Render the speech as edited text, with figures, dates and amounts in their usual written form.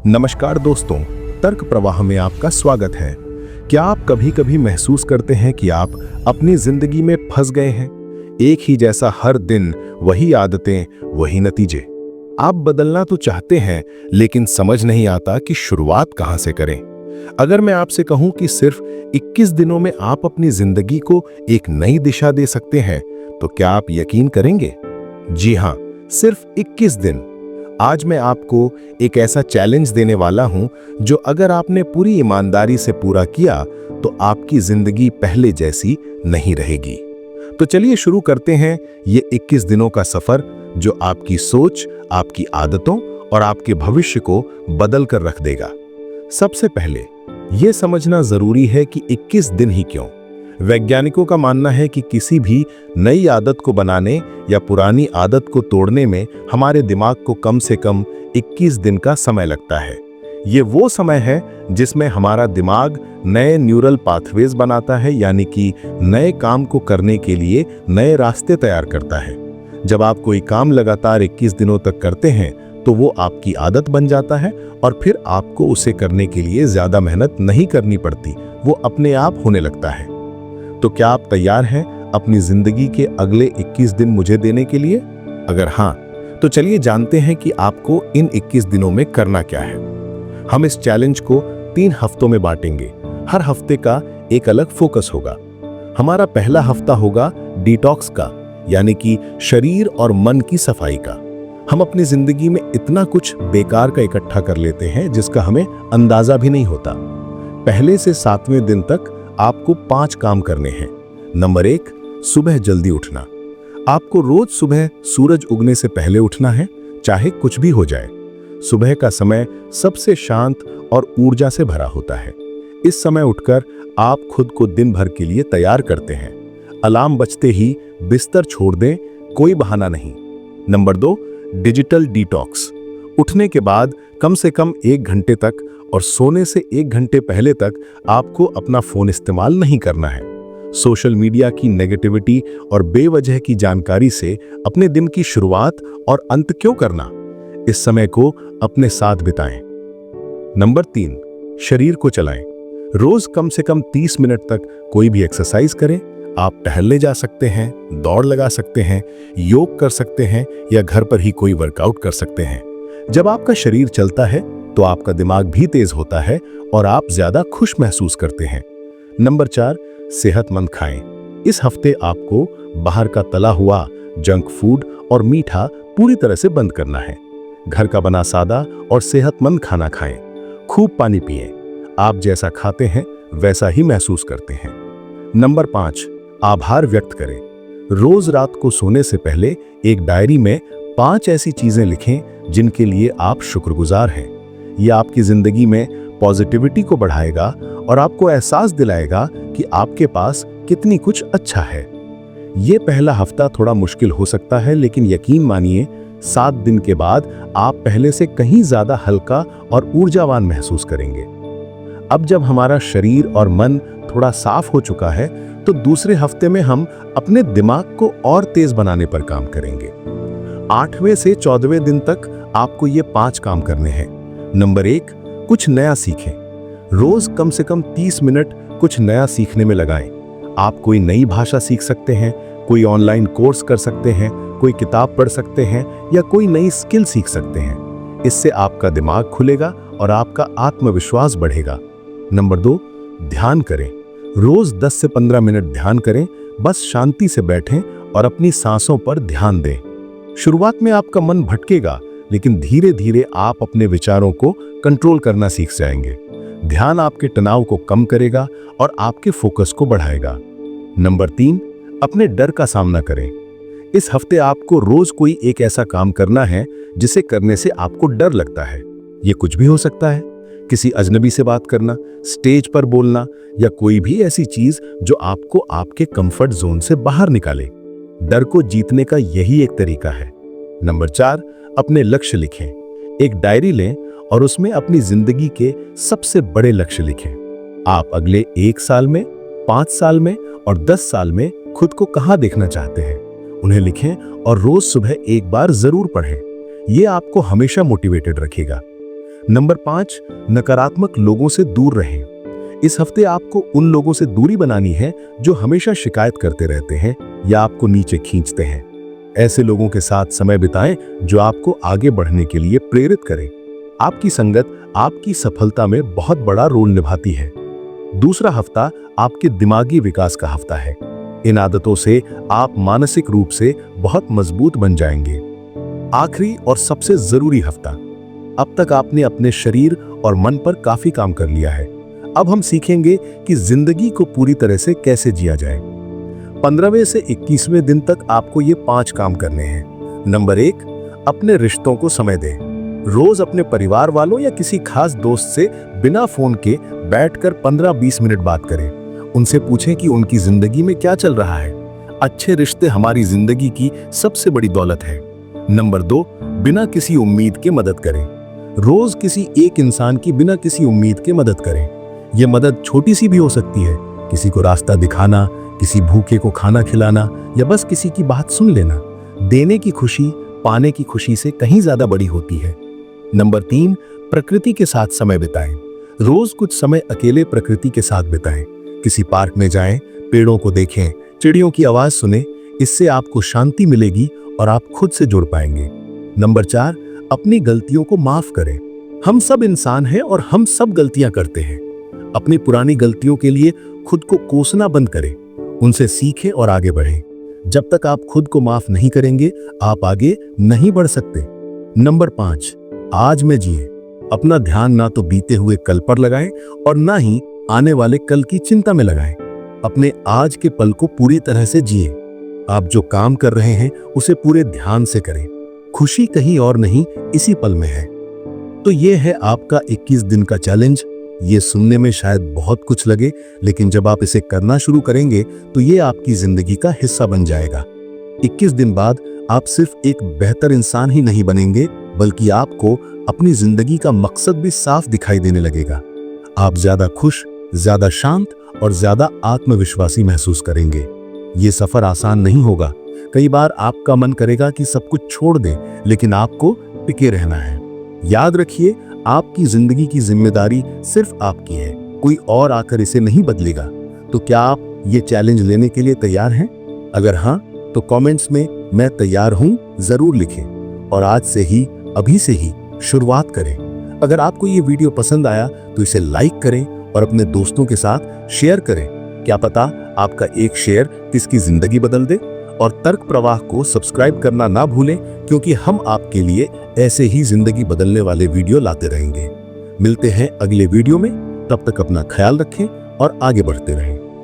नमस्कार दोस्तों, तर्क प्रवाह में आपका स्वागत है। क्या आप कभी कभी महसूस करते हैं कि आप अपनी जिंदगी में फंस गए हैं? एक ही जैसा हर दिन, वही आदतें, वही नतीजे। आप बदलना तो चाहते हैं, लेकिन समझ नहीं आता कि शुरुआत कहां से करें। अगर मैं आपसे कहूं कि सिर्फ 21 दिनों में आप अपनी जिंदगी को एक नई दिशा दे सकते हैं, तो क्या आप यकीन करेंगे? जी हां, सिर्फ 21 दिन। आज मैं आपको एक ऐसा चैलेंज देने वाला हूं जो अगर आपने पूरी ईमानदारी से पूरा किया तो आपकी जिंदगी पहले जैसी नहीं रहेगी। तो चलिए शुरू करते हैं ये 21 दिनों का सफर जो आपकी सोच, आपकी आदतों और आपके भविष्य को बदल कर रख देगा। सबसे पहले यह समझना जरूरी है कि 21 दिन ही क्यों। वैज्ञानिकों का मानना है कि किसी भी नई आदत को बनाने या पुरानी आदत को तोड़ने में हमारे दिमाग को कम से कम 21 दिन का समय लगता है। ये वो समय है जिसमें हमारा दिमाग नए न्यूरल पाथवेज बनाता है, यानी कि नए काम को करने के लिए नए रास्ते तैयार करता है। जब आप कोई काम लगातार 21 दिनों तक करते हैं तो वो आपकी आदत बन जाता है और फिर आपको उसे करने के लिए ज्यादा मेहनत नहीं करनी पड़ती, वो अपने आप होने लगता है। तो क्या आप तैयार हैं अपनी जिंदगी के अगले 21 दिन मुझे देने के लिए? अगर हां, तो चलिए जानते हैं कि आपको इन 21 दिनों में करना क्या है। हम इस चैलेंज को 3 हफ्तों में बांटेंगे। हर हफ्ते का एक अलग फोकस होगा। हमारा पहला हफ्ता होगा डिटॉक्स का, यानी कि शरीर और मन की सफाई का। हम अपनी जिंदगी में इतना कुछ बेकार का इकट्ठा कर लेते हैं जिसका हमें अंदाजा भी नहीं होता। पहले से 7वें दिन तक आपको 5 काम करने हैं। नंबर 1, सुबह जल्दी उठना। आपको रोज सुबह सूरज उगने से पहले उठना है, चाहे कुछ भी हो जाए। सुबह का समय सबसे शांत और ऊर्जा से भरा होता है। इस समय उठकर आप खुद को दिन भर के लिए तैयार करते हैं। अलार्म बजते ही बिस्तर छोड़ दें, कोई बहाना नहीं। Number 2, digital detox. उठने के बाद कम से कम 1 घंटे तक और सोने से 1 घंटे पहले तक आपको अपना फोन इस्तेमाल नहीं करना है। सोशल मीडिया की नेगेटिविटी और बेवजह की जानकारी से अपने दिन की शुरुआत और अंत क्यों करना? इस समय को अपने साथ बिताएं। नंबर 3, शरीर को चलाएं। रोज कम से कम 30 मिनट तक कोई भी एक्सरसाइज करें। आप टहलने जा सकते हैं, दौड़ लगा सकते हैं, योग कर सकते हैं या घर पर ही कोई वर्कआउट कर सकते हैं। जब आपका शरीर चलता है तो आपका दिमाग भी तेज होता है और आप ज्यादा खुश महसूस करते हैं। नंबर 4, सेहतमंद खाएं। इस हफ्ते आपको बाहर का तला हुआ, जंक फूड और मीठा पूरी तरह से बंद करना है। घर का बना सादा और सेहतमंद खाना खाएं। खूब पानी पिएं। आप जैसा खाते हैं वैसा ही महसूस करते हैं। नंबर 5, आभार व्यक्त करें। रोज रात को सोने से पहले एक डायरी में 5 ऐसी चीजें लिखें जिनके लिए आप शुक्रगुजार हैं। यह आपकी जिंदगी में पॉजिटिविटी को बढ़ाएगा और आपको एहसास दिलाएगा कि आपके पास कितनी कुछ अच्छा है। यह पहला हफ्ता थोड़ा मुश्किल हो सकता है, लेकिन यकीन मानिए 7 दिन के बाद आप पहले से कहीं ज्यादा हल्का और ऊर्जावान महसूस करेंगे। अब जब हमारा शरीर और मन थोड़ा साफ हो चुका है तो दूसरे हफ्ते में हम अपने दिमाग को और तेज बनाने पर काम करेंगे। 8वें से 14वें दिन तक आपको ये 5 काम करने हैं। नंबर 1, कुछ नया सीखें। रोज कम से कम 30 मिनट कुछ नया सीखने में लगाएं। आप कोई नई भाषा सीख सकते हैं, कोई ऑनलाइन कोर्स कर सकते हैं, कोई किताब पढ़ सकते हैं या कोई नई स्किल सीख सकते हैं। इससे आपका दिमाग खुलेगा और आपका आत्मविश्वास बढ़ेगा। नंबर 2, ध्यान करें। रोज 10 से 15 मिनट ध्यान करें। बस शांति से बैठें और अपनी सांसों पर ध्यान दें। शुरुआत में आपका मन भटकेगा, लेकिन धीरे धीरे आप अपने विचारों को कंट्रोल करना सीख जाएंगे। ध्यान आपके तनाव को कम करेगा और आपके फोकस को बढ़ाएगा। नंबर 3, अपने डर का सामना करें। इस हफ्ते आपको रोज कोई एक ऐसा काम करना है जिसे करने से आपको डर लगता है। यह कुछ भी हो सकता है, किसी अजनबी से बात करना, स्टेज पर बोलना या कोई भी ऐसी चीज जो आपको आपके कंफर्ट जोन से बाहर निकाले। डर को जीतने का यही एक तरीका है। नंबर 4, अपने लक्ष्य लिखें। एक डायरी लें और उसमें अपनी जिंदगी के सबसे बड़े लक्ष्य लिखें। आप अगले 1 साल में, 5 साल में और 10 साल में खुद को कहां देखना चाहते हैं, उन्हें लिखें और रोज सुबह एक बार जरूर पढ़ें। यह आपको हमेशा मोटिवेटेड रखेगा। नंबर 5, नकारात्मक लोगों से दूर रहें। इस हफ्ते आपको उन लोगों से दूरी बनानी है जो हमेशा शिकायत करते रहते हैं या आपको नीचे खींचते हैं। ऐसे लोगों के साथ समय बिताएं जो आपको आगे बढ़ने के लिए प्रेरित करें। आपकी संगत आपकी सफलता में बहुत बड़ा रोल निभाती है। दूसरा हफ्ता आपके दिमागी विकास का हफ्ता है। इन आदतों से आप मानसिक रूप से बहुत मजबूत बन जाएंगे। आखिरी और सबसे जरूरी हफ्ता, अब तक आपने अपने शरीर और मन पर काफी काम कर लिया है। अब हम सीखेंगे कि जिंदगी को पूरी तरह से कैसे जिया जाए। 15वें से 21वें दिन तक आपको ये 5 काम करने हैं। नंबर 1, अपने रिश्तों को समय दें। रोज अपने परिवार वालों या किसी खास दोस्त से बिना फोन के बैठकर 15-20 मिनट बात करें। उनसे पूछें कि उनकी जिंदगी में क्या चल रहा है। अच्छे रिश्ते हमारी जिंदगी की सबसे बड़ी दौलत है। नंबर 2, बिना किसी उम्मीद के मदद करें। रोज किसी एक इंसान की बिना किसी उम्मीद के मदद करें। यह मदद छोटी सी भी हो सकती है, किसी को रास्ता दिखाना, किसी भूखे को खाना खिलाना या बस किसी की बात सुन लेना। देने की खुशी पाने की खुशी से कहीं ज्यादा बड़ी होती है। नंबर 3, प्रकृति के साथ समय बिताएं। रोज कुछ समय अकेले प्रकृति के साथ बिताएं। किसी पार्क में जाएं, पेड़ों को देखें, चिड़ियों की आवाज सुनें। इससे आपको शांति मिलेगी और आप खुद से जुड़ पाएंगे। नंबर 4, अपनी गलतियों को माफ करें। हम सब इंसान हैं और हम सब गलतियां करते हैं। अपनी पुरानी गलतियों के लिए खुद को कोसना बंद करें, उनसे सीखें और आगे बढ़ें। जब तक आप खुद को माफ नहीं करेंगे, आप आगे नहीं बढ़ सकते। नंबर 5, आज में जिए। अपना ध्यान ना तो बीते हुए कल पर लगाएं और ना ही आने वाले कल की चिंता में लगाएं। अपने आज के पल को पूरी तरह से जिए। आप जो काम कर रहे हैं उसे पूरे ध्यान से करें। खुशी कहीं और नहीं, इसी पल में है। तो ये है आपका 21 दिन का चैलेंज। ये सुनने में शायद बहुत कुछ लगे, लेकिन जब आप इसे करना शुरू करेंगे तो ये आपकी जिंदगी का हिस्सा बन जाएगा। 21 दिन बाद आप सिर्फ एक बेहतर इंसान ही नहीं बनेंगे, बल्कि आपको अपनी जिंदगी का मकसद भी साफ दिखाई देने लगेगा। आप ज्यादा खुश, ज्यादा शांत और ज्यादा आत्मविश्वासी महसूस करेंगे। ये सफर आसान नहीं होगा। कई बार आपका मन करेगा कि सब कुछ छोड़ दें, लेकिन आपको टिके रहना है। याद रखिए, आपकी जिंदगी की जिम्मेदारी सिर्फ आपकी है, कोई और आकर इसे नहीं बदलेगा। तो क्या आप ये चैलेंज लेने के लिए तैयार हैं? अगर हाँ, तो कमेंट्स में मैं तैयार हूं जरूर लिखें और आज से ही, अभी से ही शुरुआत करें। अगर आपको ये वीडियो पसंद आया तो इसे लाइक करें और अपने दोस्तों के साथ शेयर करें। क्या पता आपका एक शेयर किसकी जिंदगी बदल दे। और तर्क प्रवाह को सब्सक्राइब करना ना भूलें, क्योंकि हम आपके लिए ऐसे ही जिंदगी बदलने वाले वीडियो लाते रहेंगे। मिलते हैं अगले वीडियो में, तब तक अपना ख्याल रखें और आगे बढ़ते रहें।